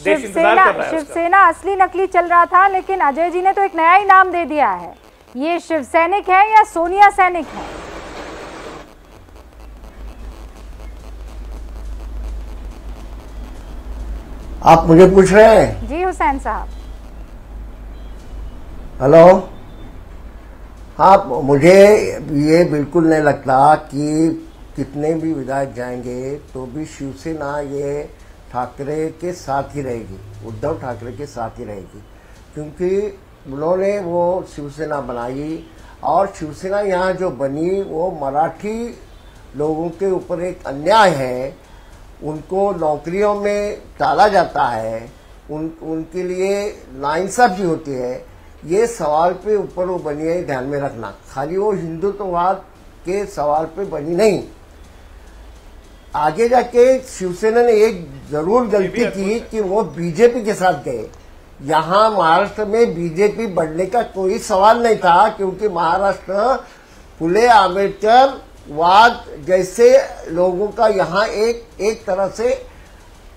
देश इंतजार कर रहा है। शिवसेना असली नकली चल रहा था, लेकिन अजय जी ने तो एक नया ही नाम दे दिया है। ये शिव सैनिक है या सोनिया सैनिक है? आप मुझे पूछ रहे हैं? जी हुसैन साहब। हेलो। हाँ, मुझे ये बिल्कुल नहीं लगता कि कितने भी विधायक जाएंगे तो भी शिवसेना ये ठाकरे के साथ ही रहेगी, उद्धव ठाकरे के साथ ही रहेगी, क्योंकि उन्होंने वो शिवसेना बनाई और शिवसेना यहाँ जो बनी वो मराठी लोगों के ऊपर एक अन्याय है। उनको नौकरियों में टाला जाता है, उनके लिए नाइंसाफी होती है। ये सवाल पे ऊपर वो बनी है, ध्यान में रखना। खाली वो हिंदुत्ववाद के सवाल पे बनी नहीं। आगे जाके शिवसेना ने एक जरूर गलती की कि वो बीजेपी के साथ गए। यहाँ महाराष्ट्र में बीजेपी बढ़ने का कोई सवाल नहीं था, क्योंकि महाराष्ट्र फुले आंबेडकर वाद जैसे लोगों का यहाँ एक तरह से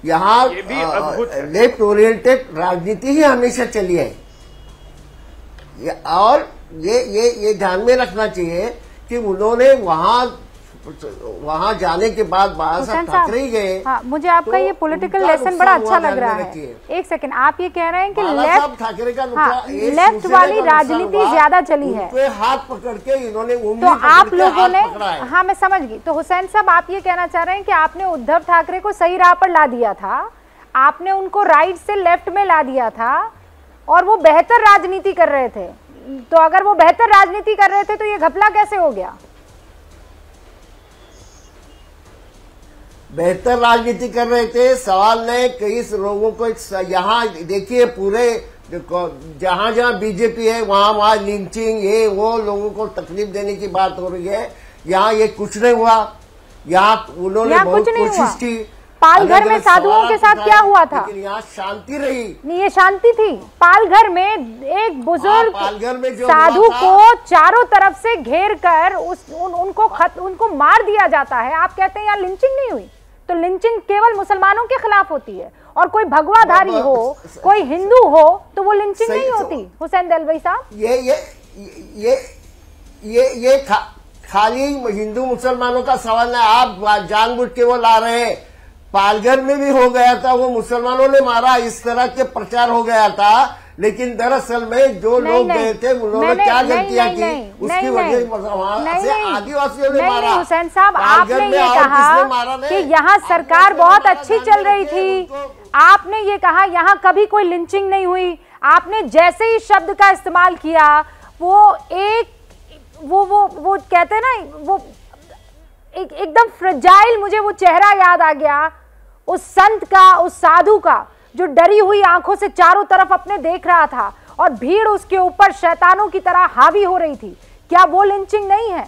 यहाँ लेफ्ट ओरिएंटेड राजनीति ही हमेशा चली है। और ये ध्यान में रखना चाहिए कि उन्होंने वहां जाने के बाद बाला साहब ठाकरे ही गए। हाँ, मुझे आपका ये पॉलिटिकल लेसन बड़ा अच्छा लग रहा है। एक सेकंड, आप ये कह रहे हैं कि लेफ्ट ठाकरे का लेफ्ट वाली राजनीति ज्यादा चली है, हाथ पकड़ के इन्होंने तो आप लोगों ने, हाँ मैं समझ गई। तो हुसैन साहब, आप ये कहना चाह रहे हैं कि आपने उद्धव ठाकरे को सही राह पर ला दिया था, आपने उनको राइट से लेफ्ट में ला दिया था और वो बेहतर राजनीति कर रहे थे। तो अगर वो बेहतर राजनीति कर रहे थे तो ये घपला कैसे हो गया? बेहतर राजनीति कर रहे थे, सवाल नहीं। कई लोगों को यहाँ देखिए, पूरे जहां जहां बीजेपी है वहां लिंचिंग, ये वो लोगों को तकलीफ देने की बात हो रही है। यहाँ ये कुछ नहीं हुआ। यहाँ उन्होंने बहुत कोशिश की। पालघर में साधुओं के साथ क्या हुआ था? लेकिन यहाँ शांति रही। नहीं, ये शांति थी। पालघर में एक बुजुर्ग पालघर में जो साधु को चारों तरफ से घेर कर उनको मार दिया जाता है। आप कहते हैं यहाँ लिंचिंग नहीं हुई? तो लिंचिंग केवल मुसलमानों के खिलाफ होती है, और कोई भगवाधारी हो, कोई हिंदू हो, तो वो लिंचिंग नहीं होती। हुसैन दलवाई साहब, ये खाली हिंदू मुसलमानों का सवाल है। आप जानबूझ के वो ला रहे हैं। पालघर में भी हो गया था, वो मुसलमानों ने मारा, इस तरह के प्रचार हो गया था। लेकिन दरअसल में जो लोग गए थे उन्होंने क्या गलतियां की, उसकी वजह वहां से आदिवासियों ने मारा। हुसैन साहब, आपने ये कहा कि यहाँ सरकार बहुत अच्छी चल रही थी, आपने ये कहा यहाँ कभी कोई लिंचिंग नहीं हुई। आपने जैसे ही शब्द का इस्तेमाल किया, वो कहते हैं ना, वो एकदम फ्रेजाइल, मुझे वो चेहरा याद आ गया उस संत का, उस साधु का, जो डरी हुई आंखों से चारों तरफ अपने देख रहा था और भीड़ उसके ऊपर शैतानों की तरह हावी हो रही थी। क्या वो लिंचिंग नहीं है?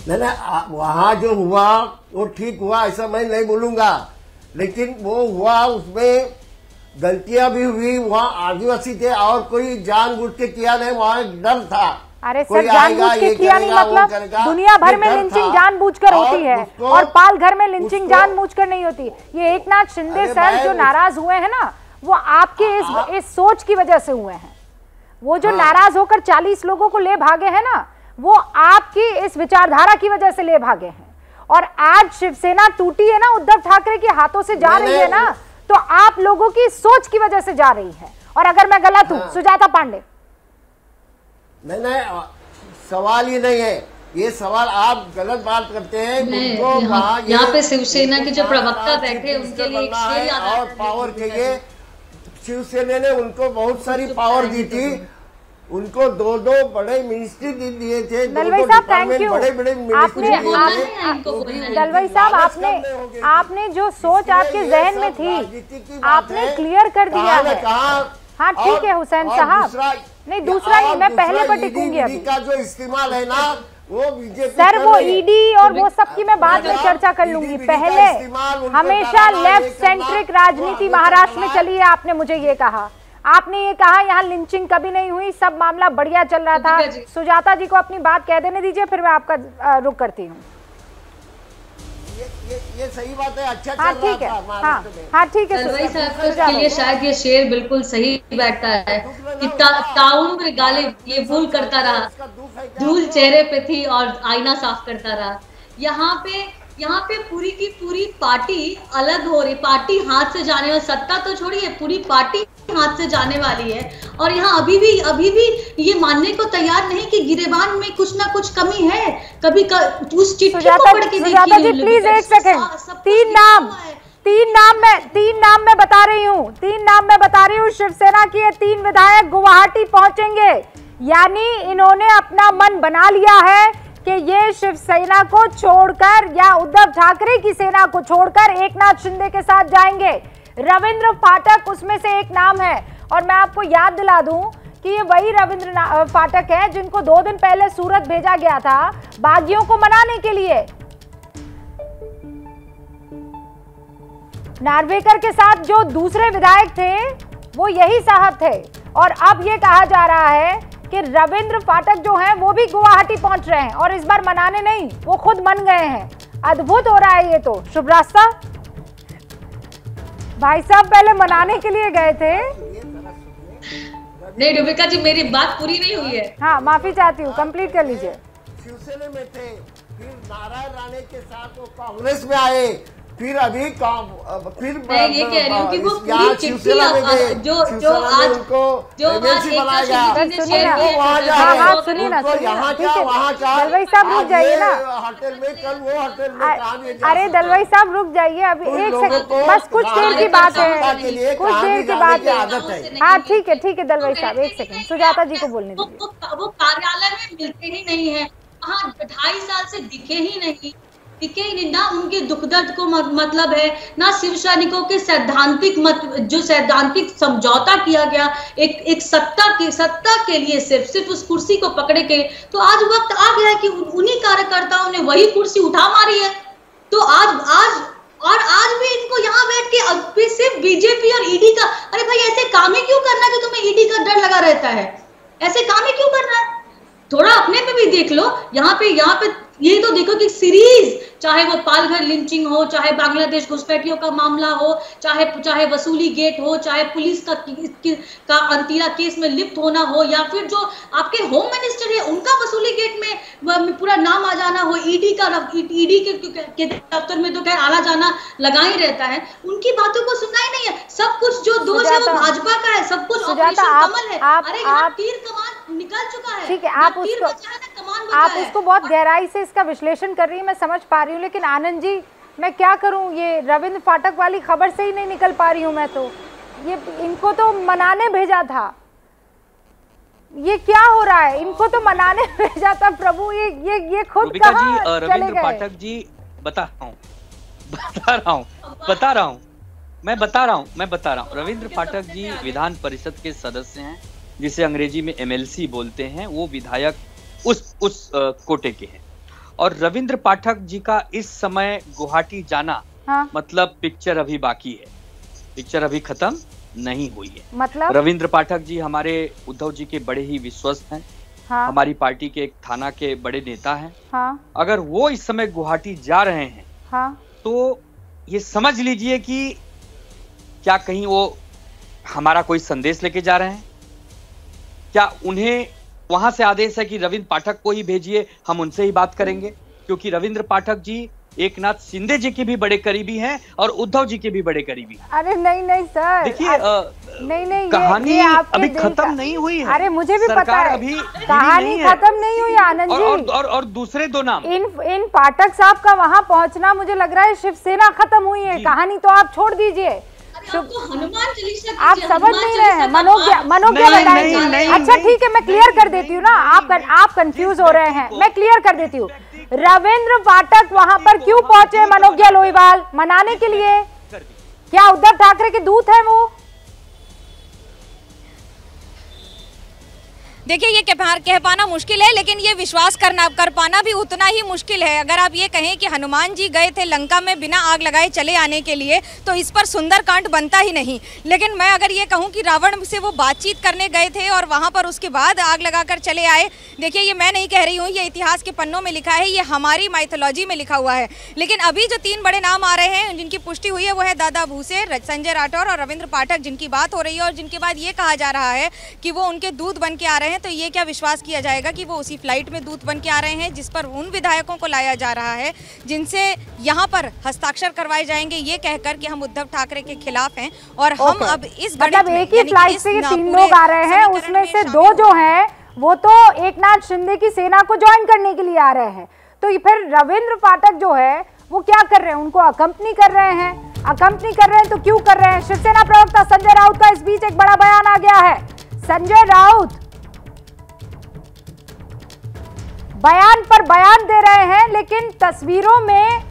नहीं, वहां जो हुआ वो ठीक हुआ, ऐसा मैं नहीं बोलूंगा। लेकिन वो हुआ, उसमें गलतियां भी हुई। वहां आदिवासी थे और कोई जानबूझ के किया नहीं, वहां डर था। अरे सर, जानबूझ के किया नहीं मतलब दुनिया भर में लिंचिंग जानबूझकर होती है, और पालघर में लिंचिंग जानबूझकर नहीं होती। ये एकनाथ शिंदे सर जो नाराज हुए हैं ना, वो आपके इस सोच की वजह से हुए हैं। वो जो नाराज होकर 40 लोगों को ले भागे हैं ना, वो आपकी इस विचारधारा की वजह से ले भागे हैं। और आज शिवसेना टूटी है ना, उद्धव ठाकरे के हाथों से जा रही है ना, तो आप लोगों की सोच की वजह से जा रही है। और अगर मैं गलत हूं, सुजाता पांडे, नहीं, सवाल ही नहीं है ये। सवाल आप गलत बात करते हैं। यहाँ पे शिवसेना के जो प्रवक्ता बैठे उनके लिए एक शेर और पावर चाहिए। शिवसेना ने उनको बहुत सारी पावर दी थी। उनको दो बड़े मिनिस्ट्री दिए थे। दलवाई साहब, थैंक यू। बड़े दलवाई साहब, आपने जो सोच आपके जहन में थी, आपने क्लियर कर दिया है। हाँ ठीक है हुसैन साहब, नहीं दूसरा नहीं, मैं पहले पर टिकूंगी। अभी का जो इस्तेमाल है ना, वो बीजेपी सर, वो ईडी और वो सब की मैं बाद में चर्चा कर लूंगी। पहले हमेशा लेफ्ट सेंट्रिक राजनीति महाराष्ट्र में चली है। आपने मुझे ये कहा, आपने ये कहा यहाँ लिंचिंग कभी नहीं हुई, सब मामला बढ़िया चल रहा था। सुजाता जी को अपनी बात कह देने दीजिए, फिर मैं आपका रुख करती हूँ। ये सही बात है। अच्छा हाँ चल ठीक है, रहा था महाराष्ट्र में। हाँ ठीक है। दलवाई साहब के लिए शायद ये शेर बिल्कुल सही बैठता है कि ताउम्र गालिब ये भूल करता रहा, धूल चेहरे पे थी और आईना साफ करता रहा। यहाँ पे पूरी की पूरी पार्टी अलग हो रही, पार्टी हाथ से जाने वाली, सत्ता तो छोड़िए पूरी पार्टी हाथ से जाने वाली है। और यहाँ अभी भी ये मानने को तैयार नहीं कि गिरेबान में कुछ ना कुछ कमी है। कभी उस चिट्ठी को पढ़ के देखिए। प्लीज एक सेकंड, तीन नाम मैं बता रही हूँ। शिवसेना के ये 3 विधायक गुवाहाटी पहुंचेंगे, यानी इन्होंने अपना मन बना लिया है कि ये शिवसेना को छोड़कर या उद्धव ठाकरे की सेना को छोड़कर एकनाथ शिंदे के साथ जाएंगे। रविंद्र फाटक उसमें से एक नाम है, और मैं आपको याद दिला दूं कि ये वही रविंद्र फाटक है जिनको 2 दिन पहले सूरत भेजा गया था बागियों को मनाने के लिए। नार्वेकर के साथ जो दूसरे विधायक थे वो यही साहब थे, और अब ये कहा जा रहा है कि रविंद्र फाटक जो हैं वो भी गुवाहाटी पहुंच रहे हैं, और इस बार मनाने नहीं, वो खुद मन गए हैं। अद्भुत हो रहा है ये तो। शुभ रास्ता भाई साहब पहले मनाने के लिए गए थे। नहीं रुबिका जी, मेरी बात पूरी नहीं हुई है। हाँ माफी चाहती हूँ, कंप्लीट कर लीजिए। शिवसेना में थे, फिर नारायण राणे के साथ वो कांग्रेस में आए, फिर अभी फिर मैं ये कह रही हूँ कि वो पूरी चिट्ठी जो आज सुनिए ना, दलवाई साहब रुक जाइए ना। होटल में कल वो होटल में, अरे दलवाई साहब रुक जाइए अभी एक सेकंड, बस कुछ देर की बात है, कुछ देर की बात है। हाँ ठीक है दलवाई साहब एक सेकंड, सुजाता जी को बोलने दीजिए। वो कार्यालय में मिलते ही नहीं है, वहाँ 2.5 साल से दिखे ही नहीं ना उनके दुख दर्द को मतलब है, ना शिव सैनिकों के जो सैद्धांतिक समझौता किया गया एक सत्ता के लिए सिर्फ उस कुर्सी को पकड़े के। तो आज वक्त आ गया है कि उन्हीं कार्यकर्ताओं ने वही कुर्सी उठा मारी है। तो आज भी इनको यहाँ बैठ के सिर्फ बीजेपी और ईडी का, अरे भाई ऐसे काम ही क्यों करना कि तुम्हें ईडी का डर लगा रहता है? ऐसे काम ही क्यों करना है? थोड़ा अपने पे भी देख लो। यहाँ पे ये तो देखो कि सीरीज, चाहे वो पालघर लिंचिंग हो, चाहे बांग्लादेश घुसपैठियों का मामला हो, चाहे वसूली गेट हो, चाहे पुलिस का अंतीला केस में लिप्त होना हो, या फिर जो आपके होम मिनिस्टर है उनका वसूली गेट में पूरा नाम आ जाना हो, ईडी के दफ्तर में तो खैर आना जाना लगा ही रहता है, उनकी बातों को सुनना ही नहीं है। सब कुछ जो दोष है वो भाजपा का है, सब कुछ ऑपरेशन कमल है। अरे यहाँ तीर कमान निकल चुका है। ठीक है, आप उसको बहुत गहराई से इसका विश्लेषण कर रही है, मैं समझ पा रही हूँ, लेकिन आनंद जी मैं क्या करूँ, ये रविंद्र फाटक वाली खबर से ही नहीं निकल पा रही हूँ मैं तो। ये इनको तो मनाने भेजा था, ये क्या हो रहा है? इनको तो मनाने भेजा था प्रभु, ये खुद कहाँ चले गए? रविंद्र पाठक जी बता रहा हूँ रविंद्र पाठक जी विधान परिषद के सदस्य हैं, जिसे अंग्रेजी में एमएलसी बोलते हैं। वो विधायक उस कोटे के हैं, और रविंद्र पाठक जी का इस समय गुवाहाटी जाना, हाँ? मतलब पिक्चर अभी बाकी है, पिक्चर अभी खत्म नहीं हुई है। मतलब रविंद्र पाठक जी हमारे उद्धव जी के बड़े ही विश्वस्त हैं, हाँ? हमारी पार्टी के एक थाना के बड़े नेता हैं, हाँ? अगर वो इस समय गुवाहाटी जा रहे हैं, हाँ? तो ये समझ लीजिए कि क्या कहीं वो हमारा कोई संदेश लेके जा रहे हैं? क्या उन्हें वहां से आदेश है कि रविंद्र पाठक को ही भेजिए, हम उनसे ही बात करेंगे? क्योंकि रविंद्र पाठक जी एकनाथ शिंदे जी के भी बड़े करीबी हैं और उद्धव जी के भी बड़े करीबी हैं। अरे नहीं सर, देखिए नहीं कहानी ये अभी खत्म नहीं हुई है। अरे मुझे भी पता है, अभी कहानी खत्म नहीं हुई आनंद जी। और दूसरे 2 नाम इन पाठक साहब का वहां पहुंचना, मुझे लग रहा है शिवसेना खत्म हुई है, कहानी तो आप छोड़ दीजिए। हनुमान चालीसा आप समझ नहीं रहे हैं, मनोज्ञा बताएंगे। अच्छा ठीक है, मैं क्लियर कर देती हूँ ना, आप कंफ्यूज हो रहे हैं, मैं क्लियर कर देती हूँ। रविंद्र फाटक वहां पर क्यों पहुंचे मनोज्ञा लोईवाल? मनाने के लिए। क्या उद्धव ठाकरे के दूत हैं वो? देखिए ये कह पाना मुश्किल है, लेकिन ये विश्वास कर पाना भी उतना ही मुश्किल है। अगर आप ये कहें कि हनुमान जी गए थे लंका में बिना आग लगाए चले आने के लिए, तो इस पर सुंदरकांड बनता ही नहीं। लेकिन मैं अगर ये कहूँ कि रावण से वो बातचीत करने गए थे और वहाँ पर उसके बाद आग लगाकर चले आए, देखिए ये मैं नहीं कह रही हूँ, ये इतिहास के पन्नों में लिखा है, ये हमारी माइथोलॉजी में लिखा हुआ है। लेकिन अभी जो 3 बड़े नाम आ रहे हैं जिनकी पुष्टि हुई है वो है दादा भूसे, संजय राठौर और रविंद्र पाठक, जिनकी बात हो रही है और जिनके बाद ये कहा जा रहा है कि वो उनके दूत बन के आ रहे हैं। तो ये क्या विश्वास किया जाएगा कि वो उसी फ्लाइट में दूत बन के आ रहे हैं जिस पर उन विधायकों को लाया जा रहा है जिनसे यहाँ पर हस्ताक्षर करवाए जाएंगे, ये कहकर कि हम उद्धव ठाकरे के खिलाफ हैं। और हम अब इस मतलब एक ही फ्लाइट से 3 लोग आ रहे हैं, उसमें से 2 जो हैं वो तो एकनाथ शिंदे की सेना को ज्वाइन करने के लिए आ रहे हैं। तो फिर रविंद्र पाठक जो है वो क्या कर रहे हैं, उनको अकम्पनी कर रहे हैं। अकम्पनी कर रहे हैं तो क्यों कर रहे हैं? शिवसेना प्रवक्ता संजय राउत का इस बीच एक बड़ा बयान आ गया है। संजय राउत बयान पर बयान दे रहे हैं, लेकिन तस्वीरों में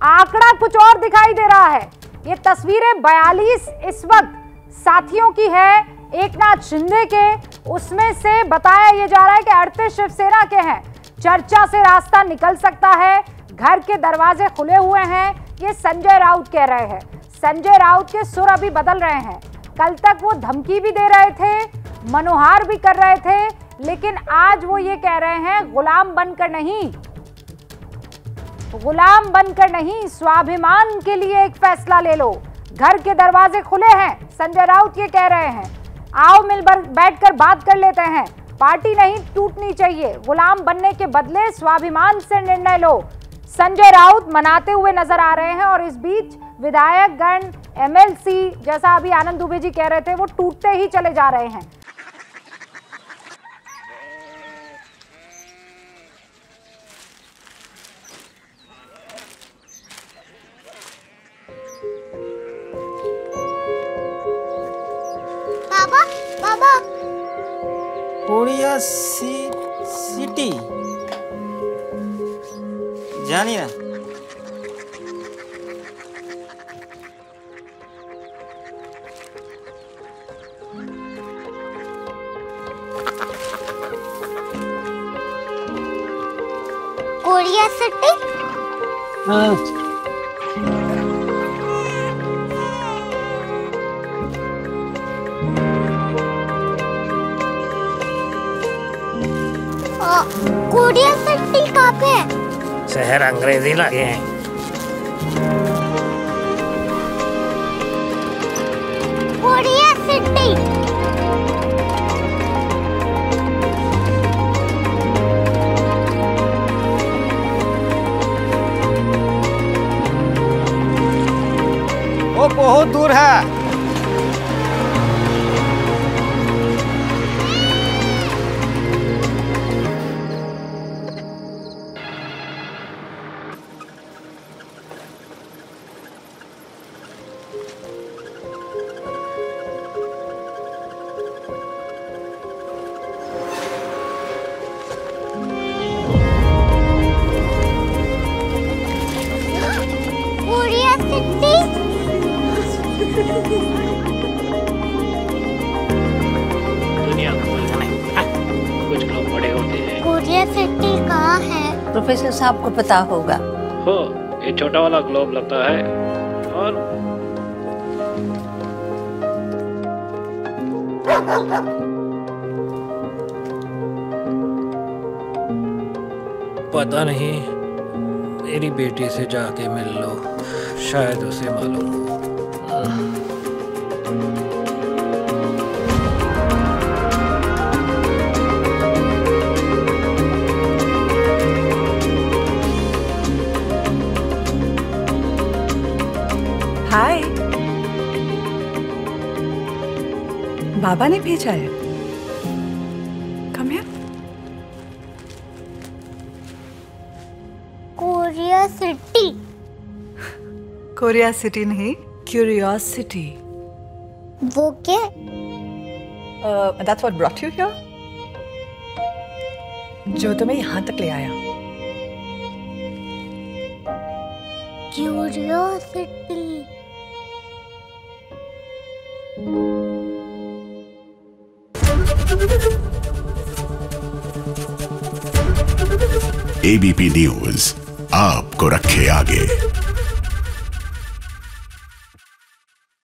आंकड़ा कुछ और दिखाई दे रहा है। ये तस्वीरें 42 इस वक्त साथियों की है एकनाथ शिंदे के, उसमें से बताया ये जा रहा है कि 38 शिवसेना के हैं। चर्चा से रास्ता निकल सकता है, घर के दरवाजे खुले हुए हैं, ये संजय राउत कह रहे हैं। संजय राउत के सुर अभी बदल रहे हैं। कल तक वो धमकी भी दे रहे थे, मनोहार भी कर रहे थे, लेकिन आज वो ये कह रहे हैं गुलाम बनकर नहीं, गुलाम बनकर नहीं, स्वाभिमान के लिए एक फैसला ले लो। घर के दरवाजे खुले हैं, संजय राउत ये कह रहे हैं। आओ मिल बैठकर बात कर लेते हैं, पार्टी नहीं टूटनी चाहिए, गुलाम बनने के बदले स्वाभिमान से निर्णय लो। संजय राउत मनाते हुए नजर आ रहे हैं और इस बीच विधायक गण, एमएलसी, जैसा अभी आनंद दुबे जी कह रहे थे, वो टूटते ही चले जा रहे हैं। बाबा बाबा कोरिया सिटी जानिए कोरिया सिटी। कोरिया सिटी कहाँ पे है? शहर अंग्रेजी लगे हैं। Korea city. वो बहुत दूर है। दुनिया कुछ लोग बड़े होते हैं। कोरिया सिटी कहाँ है? प्रोफेसर साहब को पता होगा। हो, ये छोटा वाला ग्लोब लगता है और पता नहीं, मेरी बेटी से जाके मिल लो, शायद उसे मालूम हो। हाय, बाबा ने भेजा है। Come here. Korea city. Korea city नहीं, क्यूरियोसिटी। वो क्या? That's what brought you here? जो तुम्हें यहाँ तक ले आया। क्यूरियोसिटी। ABP न्यूज आपको रखे आगे।